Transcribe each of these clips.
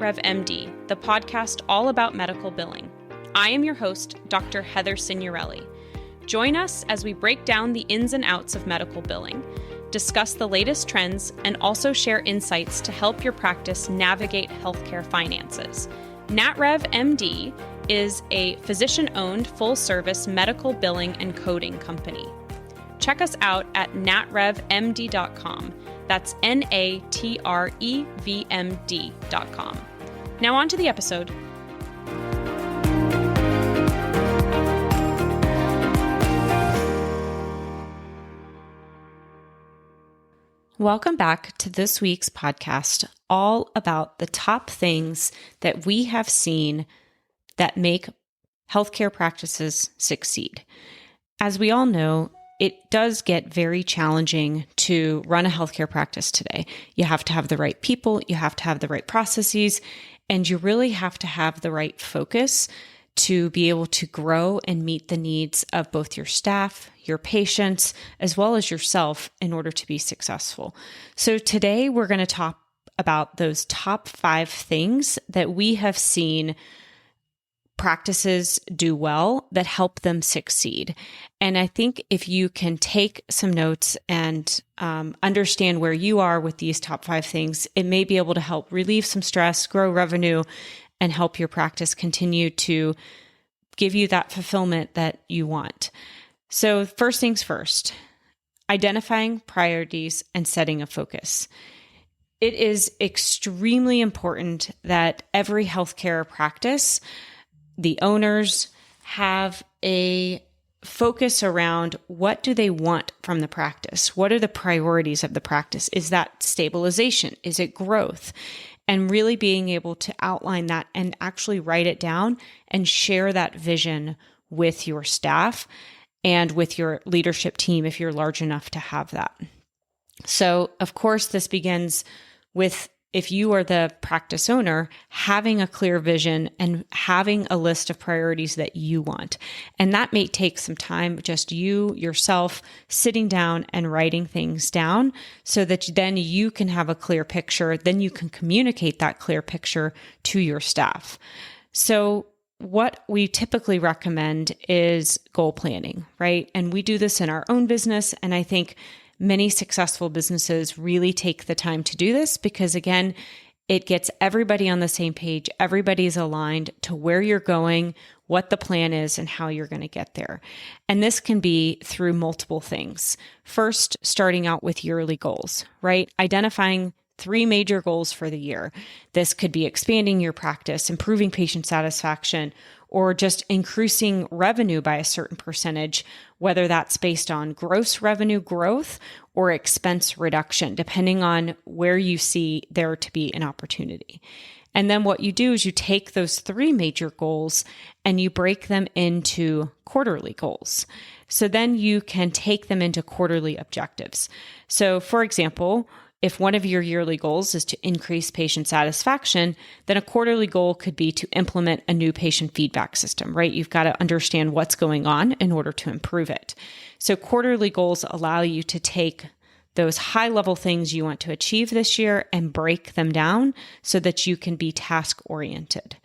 NatRev MD, the podcast all about medical billing. I am your host, Dr. Heather Signorelli. Join us as we break down the ins and outs of medical billing, discuss the latest trends, and also share insights to help your practice navigate healthcare finances. NatRev MD is a physician-owned, full-service medical billing and coding company. Check us out at natrevmd.com. That's natrevmd.com. Now on to the episode. Welcome back to this week's podcast, all about the top things that we have seen that make healthcare practices succeed. As we all know, it does get very challenging to run a healthcare practice today. You have to have the right people, you have to have the right processes, and you really have to have the right focus to be able to grow and meet the needs of both your staff, your patients, as well as yourself in order to be successful. So today we're going to talk about those top 5 things that we have seen practices do well that help them succeed. And I think if you can take some notes and understand where you are with these top 5 things, it may be able to help relieve some stress, grow revenue, and help your practice continue to give you that fulfillment that you want. So first things first, identifying priorities and setting a focus. It is extremely important that every healthcare practice, the owners, have a focus around what do they want from the practice? What are the priorities of the practice? Is that stabilization? Is it growth? And really being able to outline that and actually write it down and share that vision with your staff and with your leadership team if you're large enough to have that. So, of course, this begins with, if you are the practice owner, having a clear vision and having a list of priorities that you want. And that may take some time, just you, yourself, sitting down and writing things down so that then you can have a clear picture. Then you can communicate that clear picture to your staff. So what we typically recommend is goal planning, right? And we do this in our own business. And I think many successful businesses really take the time to do this because, again, it gets everybody on the same page. Everybody's aligned to where you're going, what the plan is, and how you're going to get there. And this can be through multiple things. First, starting out with yearly goals, right? Identifying 3 major goals for the year. This could be expanding your practice, improving patient satisfaction, or just increasing revenue by a certain percentage, whether that's based on gross revenue growth or expense reduction, depending on where you see there to be an opportunity. And then what you do is you take those 3 major goals and you break them into quarterly goals. So then you can take them into quarterly objectives. So for example, if one of your yearly goals is to increase patient satisfaction, then a quarterly goal could be to implement a new patient feedback system, right? You've got to understand what's going on in order to improve it. So quarterly goals allow you to take those high-level things you want to achieve this year and break them down so that you can be task-oriented.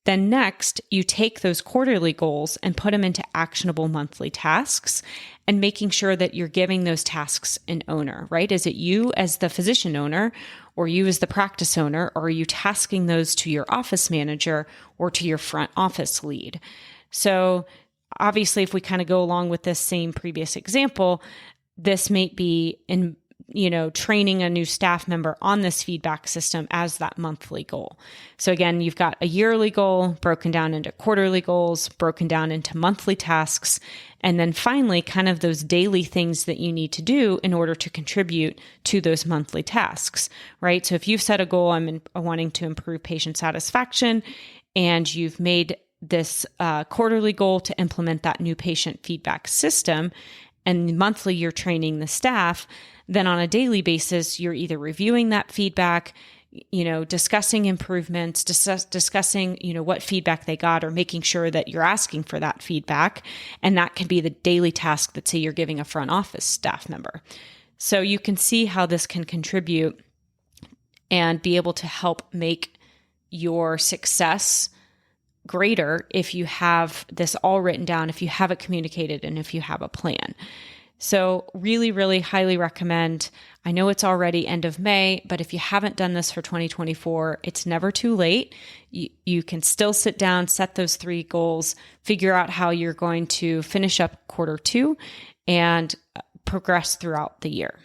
Then next, you take those quarterly goals and put them into actionable monthly tasks and making sure that you're giving those tasks an owner, right? Is it you as the physician owner or you as the practice owner, or are you tasking those to your office manager or to your front office lead? So obviously, if we kind of go along with this same previous example, this may be in training a new staff member on this feedback system as that monthly goal. So again, you've got a yearly goal broken down into quarterly goals, broken down into monthly tasks, and then finally kind of those daily things that you need to do in order to contribute to those monthly tasks, right? So if you've set a goal, I'm wanting to improve patient satisfaction, and you've made this quarterly goal to implement that new patient feedback system, and monthly you're training the staff, then on a daily basis, you're either reviewing that feedback, discussing improvements, discussing, what feedback they got, or making sure that you're asking for that feedback. And that can be the daily task that, say, you're giving a front office staff member. So you can see how this can contribute and be able to help make your success greater if you have this all written down, if you have it communicated, and if you have a plan. So really, really highly recommend. I know it's already end of May, but if you haven't done this for 2024, it's never too late. You can still sit down, set those 3 goals, figure out how you're going to finish up Q2 and progress throughout the year.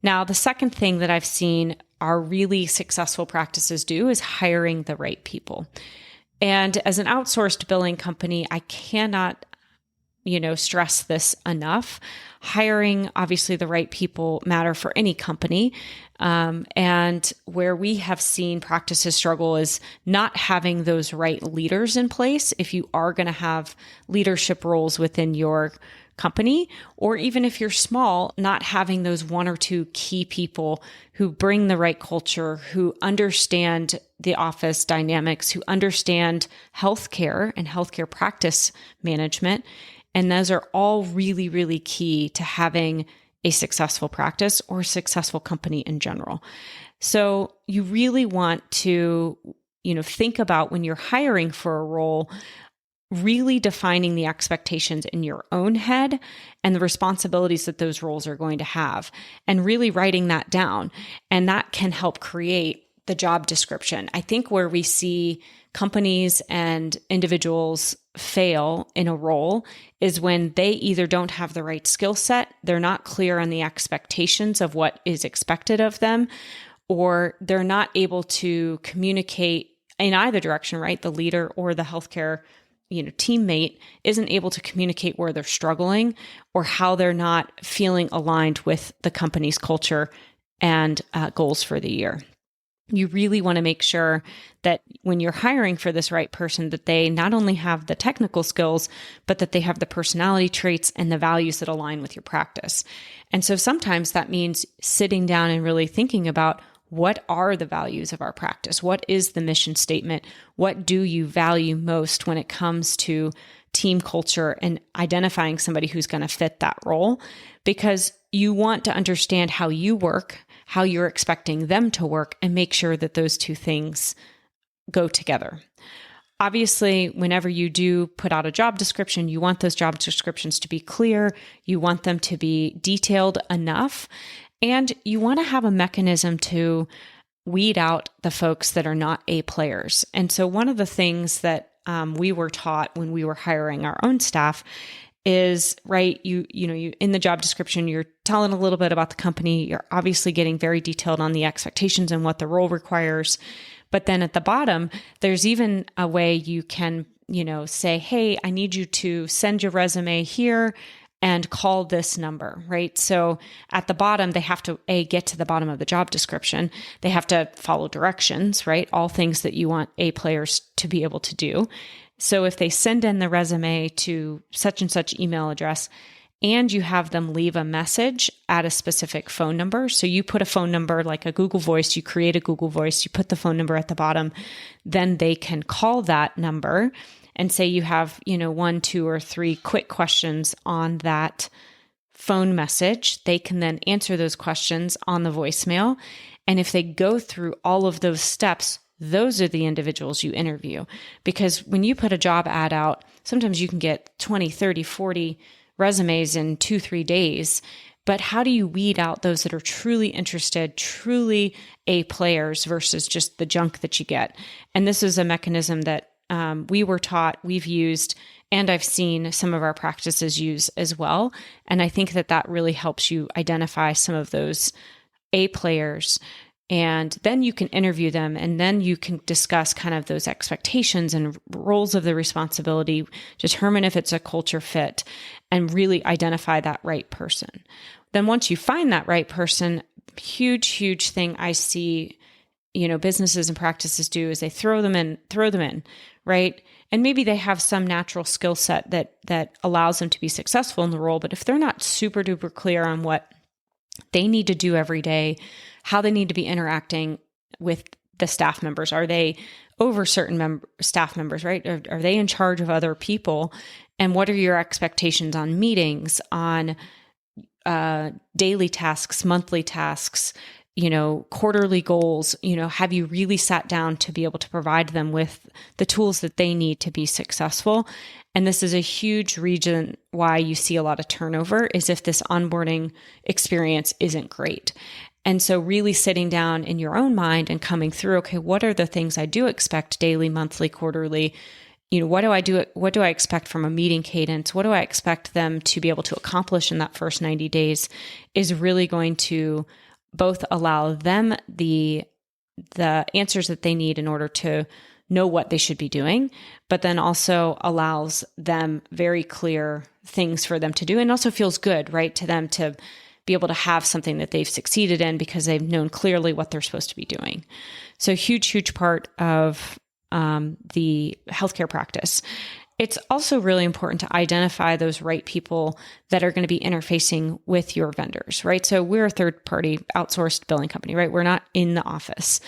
Now, the second thing that I've seen our really successful practices do is hiring the right people. And as an outsourced billing company, I cannot stress this enough. Hiring, obviously, the right people matter for any company. And where we have seen practices struggle is not having those right leaders in place. If you are going to have leadership roles within your company, or even if you're small, not having those 1 or 2 key people who bring the right culture, who understand the office dynamics, who understand healthcare and healthcare practice management. And those are all really, really key to having a successful practice or a successful company in general. So you really want to, think about when you're hiring for a role, really defining the expectations in your own head and the responsibilities that those roles are going to have, and really writing that down. And that can help create the job description. I think where we see companies and individuals fail in a role is when they either don't have the right skill set, they're not clear on the expectations of what is expected of them, or they're not able to communicate in either direction, right? The leader or the healthcare teammate isn't able to communicate where they're struggling or how they're not feeling aligned with the company's culture and goals for the year. You really want to make sure that when you're hiring for this right person, that they not only have the technical skills, but that they have the personality traits and the values that align with your practice. And so sometimes that means sitting down and really thinking about, what are the values of our practice? What is the mission statement? What do you value most when it comes to team culture and identifying somebody who's going to fit that role? Because you want to understand how you work, how you're expecting them to work, and make sure that those 2 things go together. Obviously, whenever you do put out a job description, you want those job descriptions to be clear. You want them to be detailed enough. And you want to have a mechanism to weed out the folks that are not A players. And so one of the things that we were taught when we were hiring our own staff is, right, you in the job description, you're telling a little bit about the company. You're obviously getting very detailed on the expectations and what the role requires. But then at the bottom, there's even a way you can, say, hey, I need you to send your resume here and call this number, right? So at the bottom, they have to get to the bottom of the job description. They have to follow directions, right? All things that you want A players to be able to do. So if they send in the resume to such and such email address, and you have them leave a message at a specific phone number. So you put a phone number like a Google Voice, you create a Google Voice, you put the phone number at the bottom, then they can call that number and say you have, 1, 2, or 3 quick questions on that phone message. They can then answer those questions on the voicemail. And if they go through all of those steps, those are the individuals you interview. Because when you put a job ad out, sometimes you can get 20, 30, 40 resumes in 2-3 days. But how do you weed out those that are truly interested, truly A players versus just the junk that you get? And this is a mechanism that we were taught, we've used, and I've seen some of our practices use as well. And I think that really helps you identify some of those A players. And then you can interview them, and then you can discuss kind of those expectations and roles of the responsibility, determine if it's a culture fit, and really identify that right person. Then once you find that right person, huge thing I see, businesses and practices do is they throw them in, right? And maybe they have some natural skill set that allows them to be successful in the role. But if they're not super duper clear on what they need to do every day, how they need to be interacting with the staff members, are they over certain staff members, right? Are they in charge of other people? And what are your expectations on meetings, on daily tasks, monthly tasks? quarterly goals, have you really sat down to be able to provide them with the tools that they need to be successful? And this is a huge reason why you see a lot of turnover, is if this onboarding experience isn't great. And so really sitting down in your own mind and coming through, okay, what are the things I do expect daily, monthly, quarterly? What do I do? What do I expect from a meeting cadence? What do I expect them to be able to accomplish in that first 90 days is really going to both allow them the answers that they need in order to know what they should be doing, but then also allows them very clear things for them to do, and also feels good, right, to them to be able to have something that they've succeeded in because they've known clearly what they're supposed to be doing. So huge part of the healthcare practice. It's also really important to identify those right people that are going to be interfacing with your vendors, right? So we're a third-party outsourced billing company, right? We're not in the office.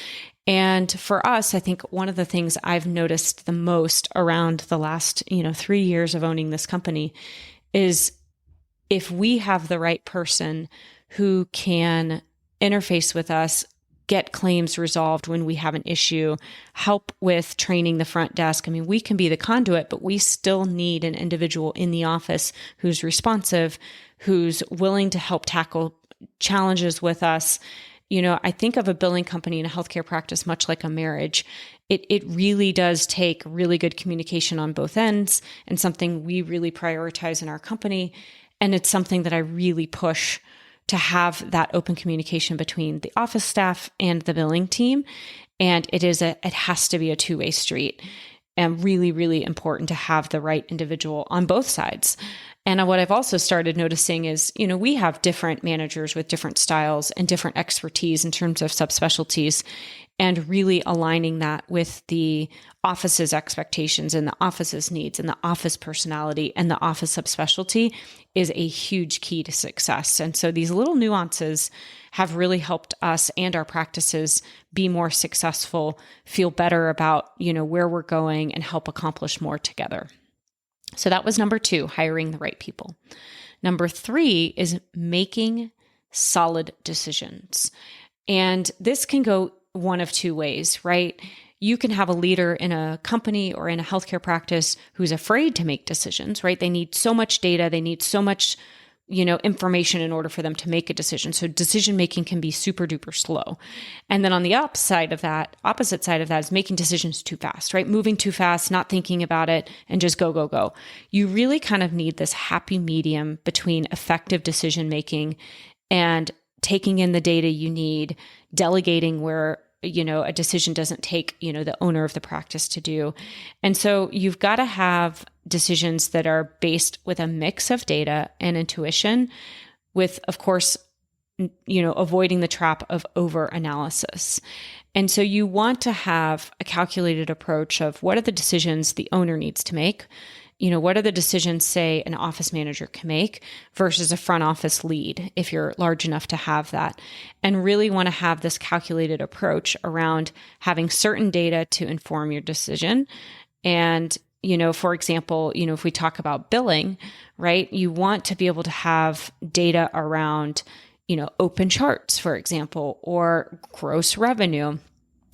And for us, I think one of the things I've noticed the most around the last, 3 years of owning this company is if we have the right person who can interface with us, get claims resolved when we have an issue, help with training the front desk. I mean, we can be the conduit, but we still need an individual in the office who's responsive, who's willing to help tackle challenges with us. I think of a billing company and a healthcare practice much like a marriage. It really does take really good communication on both ends, and something we really prioritize in our company. And it's something that I really push to have that open communication between the office staff and the billing team. And it has to be a two-way street, and really important to have the right individual on both sides. And what I've also started noticing is, we have different managers with different styles and different expertise in terms of subspecialties, and really aligning that with the office's expectations and the office's needs and the office personality and the office subspecialty is a huge key to success. And so these little nuances have really helped us and our practices be more successful, feel better about, where we're going, and help accomplish more together. So that was number 2, hiring the right people. Number 3 is making solid decisions. And this can go one of two ways, right? You can have a leader in a company or in a healthcare practice who's afraid to make decisions, right? They need so much data, they need so much, information in order for them to make a decision. So decision making can be super duper slow. And then on the opposite side of that is making decisions too fast, right? Moving too fast, not thinking about it, and just go. You really kind of need this happy medium between effective decision making and taking in the data you need, delegating where a decision doesn't take, the owner of the practice to do. And so you've got to have decisions that are based with a mix of data and intuition, with, of course, avoiding the trap of over-analysis. And so you want to have a calculated approach of what are the decisions the owner needs to make, what are the decisions, say, an office manager can make versus a front office lead, if you're large enough to have that, and really want to have this calculated approach around having certain data to inform your decision. And, for example, if we talk about billing, right, you want to be able to have data around, open charts, for example, or gross revenue,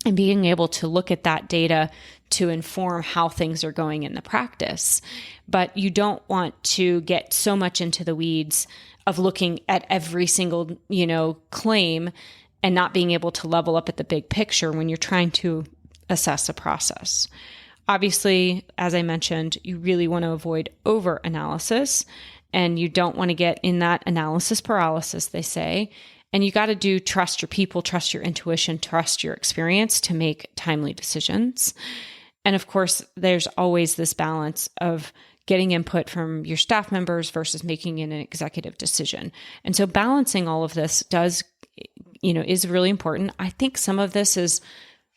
and being able to look at that data to inform how things are going in the practice. But you don't want to get so much into the weeds of looking at every single, claim and not being able to level up at the big picture when you're trying to assess a process. Obviously, as I mentioned, you really want to avoid over-analysis, and you don't want to get in that analysis paralysis, they say. And you got to trust your people, trust your intuition, trust your experience to make timely decisions. And of course, there's always this balance of getting input from your staff members versus making an executive decision. And so balancing all of this is really important. I think some of this is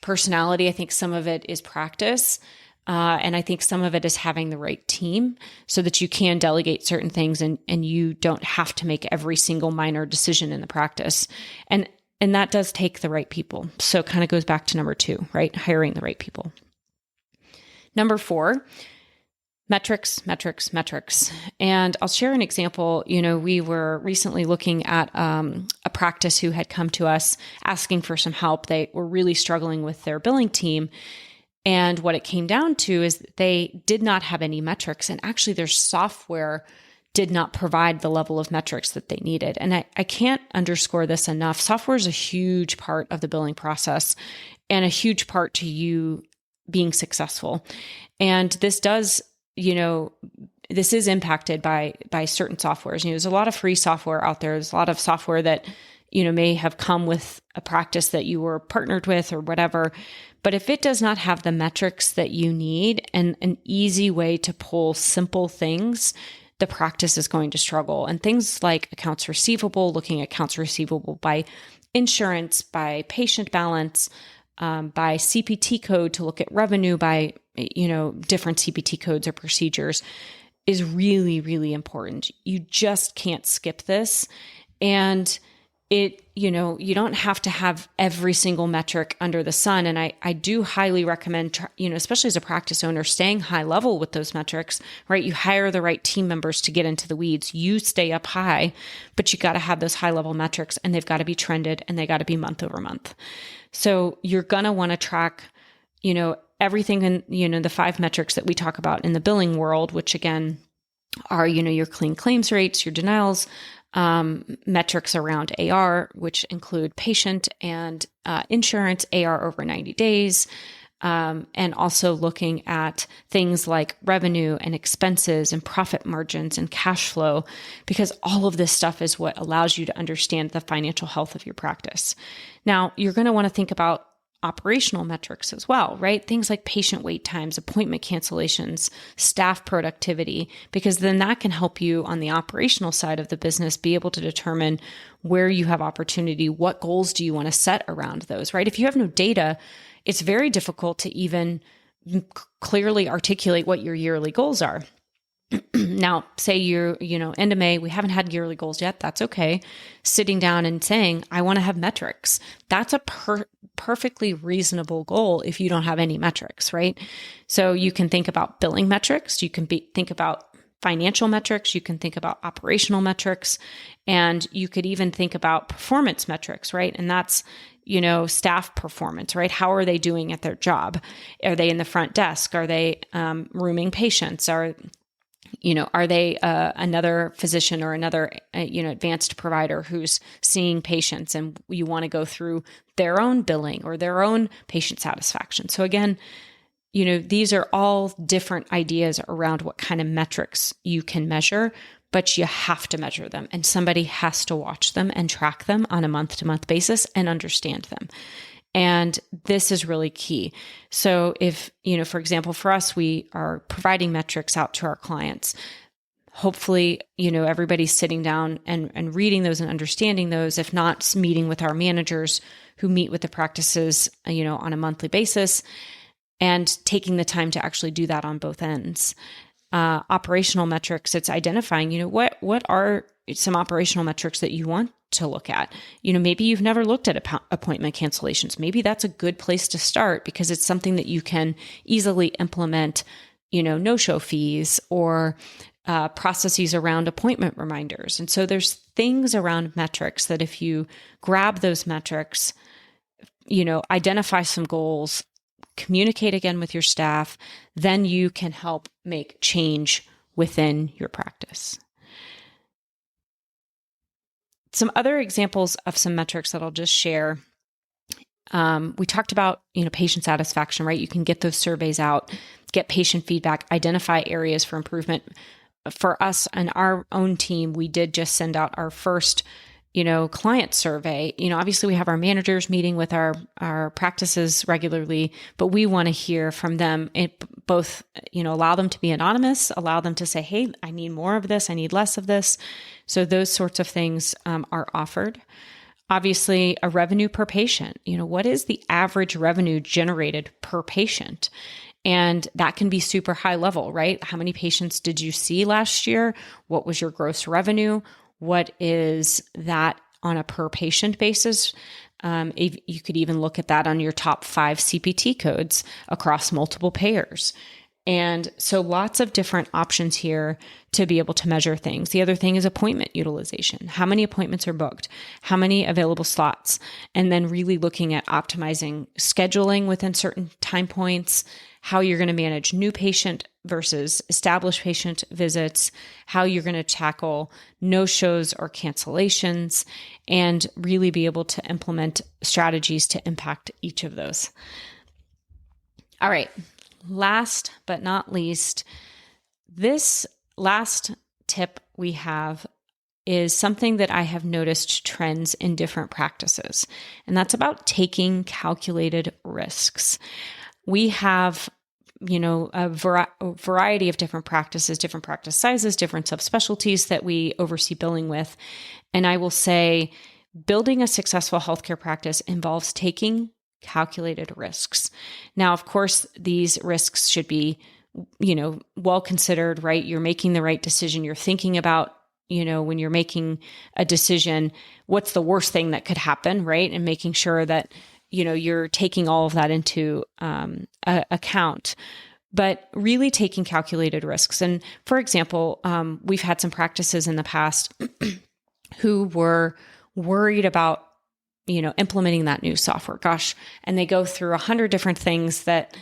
personality. I think some of it is practice. And I think some of it is having the right team so that you can delegate certain things and you don't have to make every single minor decision in the practice. And that does take the right people. So it kind of goes back to number 2, right? Hiring the right people. Number 4, Metrics, metrics, metrics. And I'll share an example. We were recently looking at a practice who had come to us asking for some help. They were really struggling with their billing team. And what it came down to is they did not have any metrics. And actually their software did not provide the level of metrics that they needed. And I can't underscore this enough. Software is a huge part of the billing process and a huge part to you being successful. And this does, this is impacted by certain softwares. There's a lot of free software out there. There's a lot of software that, may have come with a practice that you were partnered with or whatever. But if it does not have the metrics that you need and an easy way to pull simple things, the practice is going to struggle. And things like accounts receivable, looking at accounts receivable by insurance, by patient balance, by CPT code to look at revenue by, different CPT codes or procedures is really, really important. You just can't skip this. And you don't have to have every single metric under the sun. And I do highly recommend, especially as a practice owner, staying high level with those metrics, right? You hire the right team members to get into the weeds. You stay up high, but you got to have those high level metrics and they've got to be trended and they got to be month over month. So you're going to want to track, everything in, the 5 metrics that we talk about in the billing world, which again are, your clean claims rates, your denials, metrics around AR, which include patient and insurance, AR over 90 days, and also looking at things like revenue and expenses and profit margins and cash flow, because all of this stuff is what allows you to understand the financial health of your practice. Now, you're going to want to think about operational metrics as well, right? Things like patient wait times, appointment cancellations, staff productivity, because then that can help you on the operational side of the business be able to determine where you have opportunity, what goals do you want to set around those, right? If you have no data, it's very difficult to even clearly articulate what your yearly goals are. Now, say you're, end of May, we haven't had yearly goals yet. That's okay. Sitting down and saying, I want to have metrics. That's a perfectly reasonable goal if you don't have any metrics, right? So you can think about billing metrics. You can think about financial metrics. You can think about operational metrics, and you could even think about performance metrics, right? And that's, staff performance, right? How are they doing at their job? Are they in the front desk? Are they rooming patients? Are they another physician or another, advanced provider who's seeing patients, and you want to go through their own billing or their own patient satisfaction? So again, these are all different ideas around what kind of metrics you can measure, but you have to measure them, and somebody has to watch them and track them on a month-to-month basis and understand them. And this is really key. So if, for example, for us, we are providing metrics out to our clients. Hopefully, everybody's sitting down and reading those and understanding those, if not meeting with our managers who meet with the practices, on a monthly basis, and taking the time to actually do that on both ends. Operational metrics, it's identifying, what are some operational metrics that you want to look at. Maybe you've never looked at appointment cancellations. Maybe that's a good place to start because it's something that you can easily implement, no-show fees or processes around appointment reminders. And so there's things around metrics that if you grab those metrics, identify some goals, communicate again with your staff, then you can help make change within your practice. Some other examples of some metrics that I'll just share. We talked about, patient satisfaction, right? You can get those surveys out, get patient feedback, identify areas for improvement. For us and our own team, we did just send out our first, client survey. Obviously we have our managers meeting with our practices regularly, but we want to hear from them. It both, allow them to be anonymous, allow them to say, hey, I need more of this, I need less of this. So those sorts of things are offered. Obviously, a revenue per patient. What is the average revenue generated per patient? And that can be super high level, right? How many patients did you see last year? What was your gross revenue? What is that on a per patient basis? If you could even look at that on your top 5 CPT codes across multiple payers. And so lots of different options here to be able to measure things. The other thing is appointment utilization. How many appointments are booked? How many available slots? And then really looking at optimizing scheduling within certain time points, how you're going to manage new patient versus established patient visits, how you're going to tackle no-shows or cancellations, and really be able to implement strategies to impact each of those. All right. Last but not least, this last tip we have is something that I have noticed trends in different practices, and that's about taking calculated risks. We have, a variety of different practices, different practice sizes, different subspecialties that we oversee billing with. And I will say building a successful healthcare practice involves taking calculated risks. Now, of course, these risks should be, well considered, right? You're making the right decision. You're thinking about, when you're making a decision, what's the worst thing that could happen, right? And making sure that, you're taking all of that into account, but really taking calculated risks. And for example, we've had some practices in the past who were worried about implementing that new software. Gosh, and they go through 100 different things that,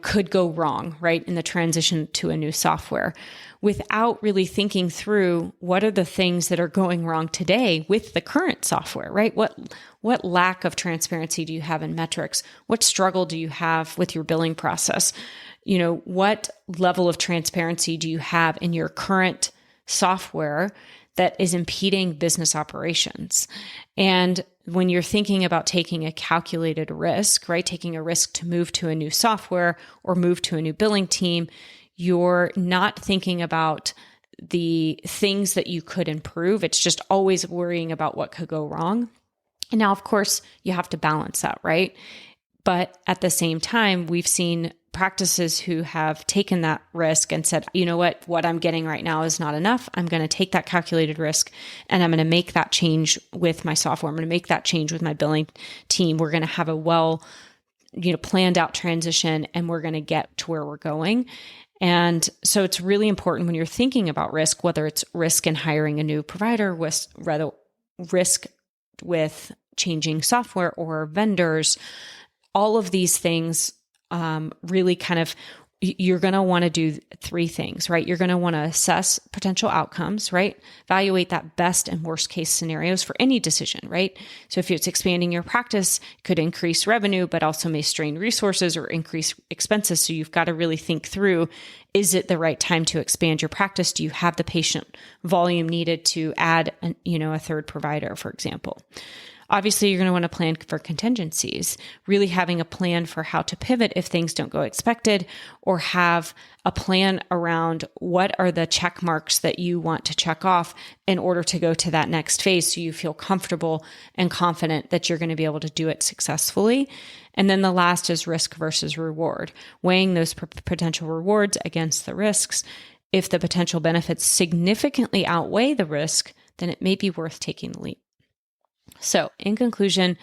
could go wrong, right, in the transition to a new software without really thinking through what are the things that are going wrong today with the current software, right? What lack of transparency do you have in metrics? What struggle do you have with your billing process? What level of transparency do you have in your current software that is impeding business operations? And when you're thinking about taking a calculated risk, right, taking a risk to move to a new software or move to a new billing team, you're not thinking about the things that you could improve. It's just always worrying about what could go wrong. And now, of course, you have to balance that, right? But at the same time, we've seen practices who have taken that risk and said, what I'm getting right now is not enough. I'm going to take that calculated risk and I'm going to make that change with my software. I'm going to make that change with my billing team. We're going to have a planned out transition and we're going to get to where we're going. And so it's really important when you're thinking about risk, whether it's risk in hiring a new provider, risk with changing software or vendors, all of these things really you're going to want to do three things, right? You're going to want to assess potential outcomes, right? Evaluate that best and worst case scenarios for any decision, right? So if it's expanding your practice, it could increase revenue, but also may strain resources or increase expenses. So you've got to really think through, is it the right time to expand your practice? Do you have the patient volume needed to add a third provider, for example? Obviously, you're going to want to plan for contingencies, really having a plan for how to pivot if things don't go expected, or have a plan around what are the check marks that you want to check off in order to go to that next phase so you feel comfortable and confident that you're going to be able to do it successfully. And then the last is risk versus reward, weighing those potential rewards against the risks. If the potential benefits significantly outweigh the risk, then it may be worth taking the leap. So in conclusion,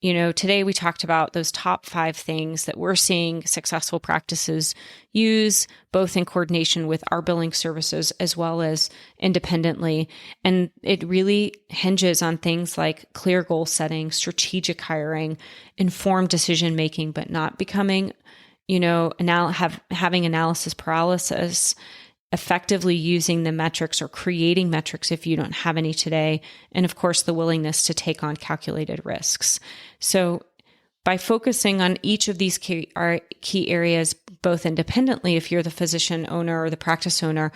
today we talked about those top 5 things that we're seeing successful practices use, both in coordination with our billing services as well as independently. And it really hinges on things like clear goal setting, strategic hiring, informed decision making, but not becoming, having analysis paralysis, effectively using the metrics or creating metrics if you don't have any today, and of course, the willingness to take on calculated risks. So by focusing on each of these key areas, both independently, if you're the physician owner or the practice owner,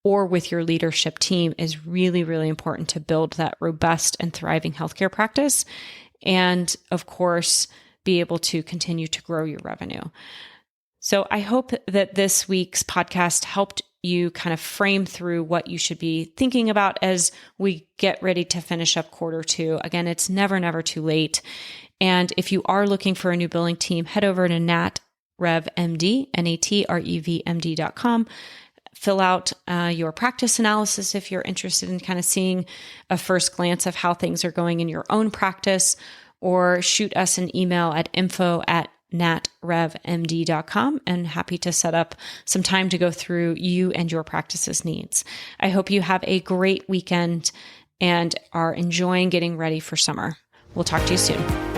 or with your leadership team, is really, really important to build that robust and thriving healthcare practice. And of course, be able to continue to grow your revenue. So I hope that this week's podcast helped you kind of frame through what you should be thinking about as we get ready to finish up Q2. Again, it's never too late. And if you are looking for a new billing team, head over to NatrevMD, NatrevMD.com. Fill out your practice analysis if you're interested in kind of seeing a first glance of how things are going in your own practice, or shoot us an email at natrevmd.com, and happy to set up some time to go through you and your practice's needs. I hope you have a great weekend and are enjoying getting ready for summer. We'll talk to you soon.